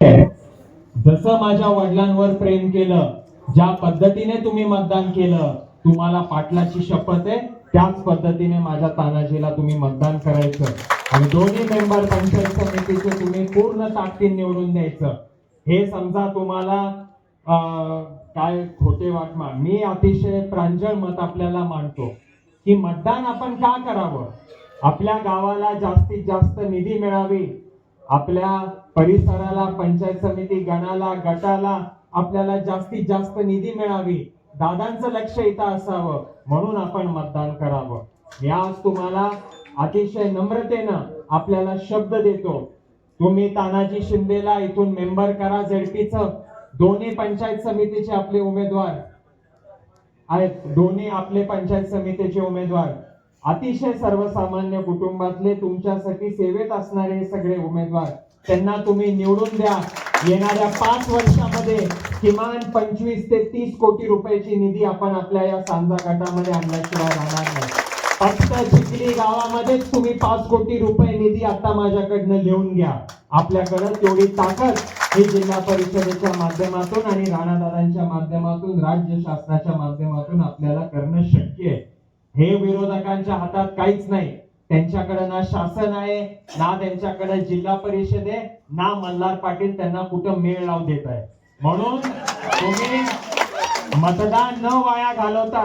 जसं माझ्या वडिलांवर प्रेम केलं, ज्या पद्धतीने तुम्ही मतदान केलं, तुम्हाला पाटलाची शपथ आहे त्याच पद्धतीने माझ्या तानाजीला तुम्ही मतदान करायचं आणि दोन्ही मेंबर पंचायत समितीचे तुम्ही पूर्ण ताकदीने निवडून द्यायचं. हे समजा तुम्हाला काय खोटे वाटमा, मी अतिशय प्रांजळ मत आपल्याला मांडतो की मतदान आपण का करावं. आपल्या गावाला जास्तीत जास्त निधी मिळावी, आपल्या परिसराला, पंचायत समिती गणाला, गटाला आपल्याला जास्तीत जास्त निधी मिळावी, दादांचं लक्ष इथं असावं म्हणून आपण मतदान करावं. मी आज तुम्हाला अतिशय नम्रतेनं आपल्याला शब्द देतो, तुम्ही तानाजी शिंदेला इथून मेंबर करा. झेडपीचं दोन्ही पंचायत समितीचे आपले उमेदवार आहेत, दोन्ही आपले पंचायत समितीचे उमेदवार अतिशय सर्वसामान्य कुटुंबातले, तुमच्यासाठी सेवेत असणारे हे सगळे उमेदवार, त्यांना तुम्ही निवडून द्या. येणाऱ्या 5 वर्षामध्ये किमान 25 ते 30 कोटी रुपयाची निधी आपण आपल्या या सांजा गटामध्ये आणल्याशिवाय राहणार नाही. फक्त चिखली गावामध्येच तुम्ही 5 कोटी रुपये निधी आता माझ्याकडनं लिहून घ्या. आपल्याकडे तेवढी ताकद ही जिल्हा परिषदेच्या माध्यमातून आणि राणादादांच्या माध्यमातून, राज्य शासनाच्या माध्यमातून आपल्याला करणं शक्य आहे. हे विरोधकांच्या हातात काहीच नाही. त्यांच्याकडे ना शासन आहे, ना त्यांच्याकडे जिल्हा परिषद आहे, ना मल्हार पाटील त्यांना कुठं मेळ लावू देत आहे. म्हणून तुम्ही मतदान न वाया घालवता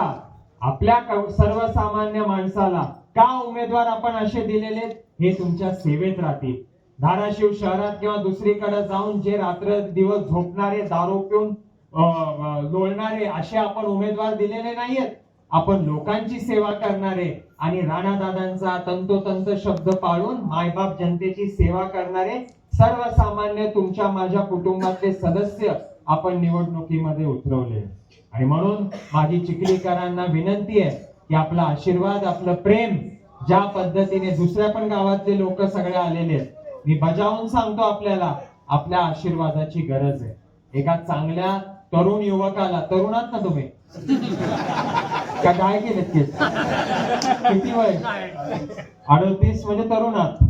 आपल्या सर्वसामान्य माणसाला का उमेदवार आपण असे दिलेले हे तुमच्या सेवेत राहतील. धाराशिव शहरात किंवा दुसरीकडे जाऊन जे रात्र दिवस झोपणारे, दारू पिऊन लोळणारे असे आपण उमेदवार दिलेले नाहीयेत. आपण लोकांची सेवा करणारे आणि राणादादांचा तंतोतंत शब्द पाळून मायबाप जनतेची सेवा करणारे सर्वसामान्य तुमच्या माझ्या कुटुंबातले सदस्य आपण निवडणुकीमध्ये उतरवले. आणि म्हणून माझी चिखलीकरांना विनंती आहे की आपला आशीर्वाद, आपलं प्रेम ज्या पद्धतीने दुसऱ्या पण गावातले लोक सगळे आलेले आहेत, मी बजावून सांगतो आपल्याला आपल्या आशीर्वादाची गरज आहे. एका चांगल्या तरुण युवकाला, तरुणात ना तुम्ही का काय केलेत केस, किती वय, 38 म्हणजे तरुणात.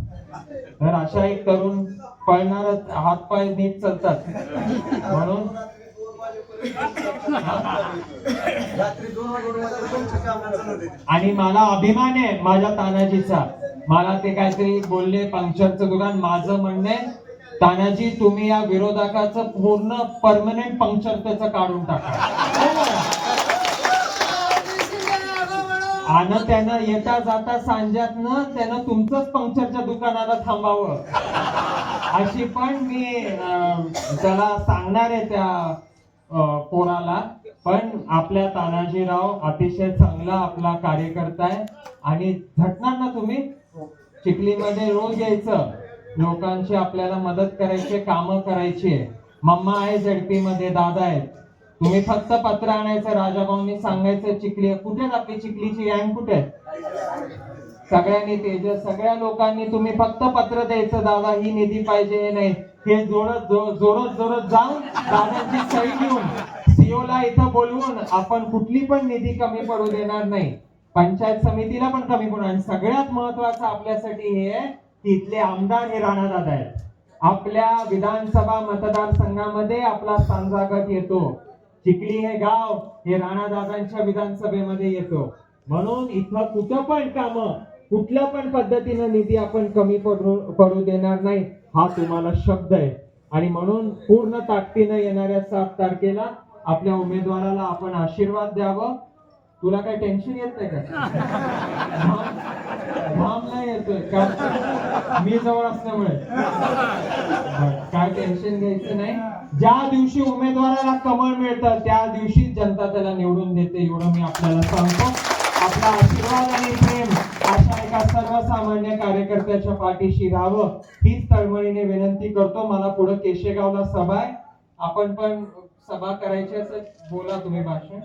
तर अशा एक तरुण पळणार, हात पाय नीट चालतात म्हणून आणि मला अभिमान आहे माझ्या तानाजीचा. मला ते काहीतरी बोलले पंक्चरचं दुकान, माझं म्हणणं आहे तानाजी तुम्ही या विरोधकाचं पूर्ण परमनंट पंक्चर त्याचं काढून टाका आणि त्यानं येता जाता सांज्यातनं त्यानं तुमचंच पंक्चरच्या दुकानाला थांबावं अशी पण मी त्याला सांगणार आहे त्या पोराला. पण आपल्या तानाजीराव अतिशय चांगला आपला कार्यकर्ता आहे आणि झटणार ना तुम्ही. चिखलीमध्ये रोज यायचं, लोकांची आपल्याला मदत करायची, कामं करायची. मम्मा आहे झेडपी मध्ये, दादा आहेत, तुम्ही फक्त पत्र आणायचं, राजाभाऊंनी सांगायचं चिखली कुठे, आपली चिखलीची गँग कुठे, सगळ्यांनी तेजस सगळ्या लोकांनी तुम्ही फक्त पत्र द्यायचं, दादा ही निधी पाहिजे, हे नाही, हे जोरत जोरत जाऊन दादांची सही घेऊन सीओला इथं बोलवून आपण कुठली पण निधी कमी पडू देणार नाही, पंचायत समितीला पण कमी पडू. आणि सगळ्यात महत्वाचं आपल्यासाठी हे आहे की इथले आमदार हे राणादादा आहेत. आपल्या विधानसभा मतदारसंघामध्ये आपला सांजा गट येतो, चिखली हे गाव हे राणादादांच्या विधानसभेमध्ये येतो. म्हणून इथं कुठं पण काम, कुठल्या पण पद्धतीनं निधी आपण कमी पडू देणार नाही, हा तुम्हाला शब्द आहे. आणि म्हणून पूर्ण ताकदीनं येणाऱ्या 7 तारखेला आपल्या उमेदवाराला आपण आशीर्वाद द्यावं. तुला काय टेन्शन येत नाही का, घाम नाही येतोय का, मी जवळ असल्यामुळे काय टेन्शन घ्यायचं नाही. ज्या दिवशी उमेदवाराला कमळ मिळतं त्या दिवशी जनता त्याला निवडून देते, एवढं मी आपल्याला सांगतो. आपला आशीर्वाद आणि प्रेम अशा एका सर्वसामान्य कार्यकर्त्याच्या पाठीशी राहावं हीच तळमळीने विनंती करतो. मला पुढे केशेगावला सभा आहे, आपण पण सभा करायची, असं बोला तुम्ही भाषण.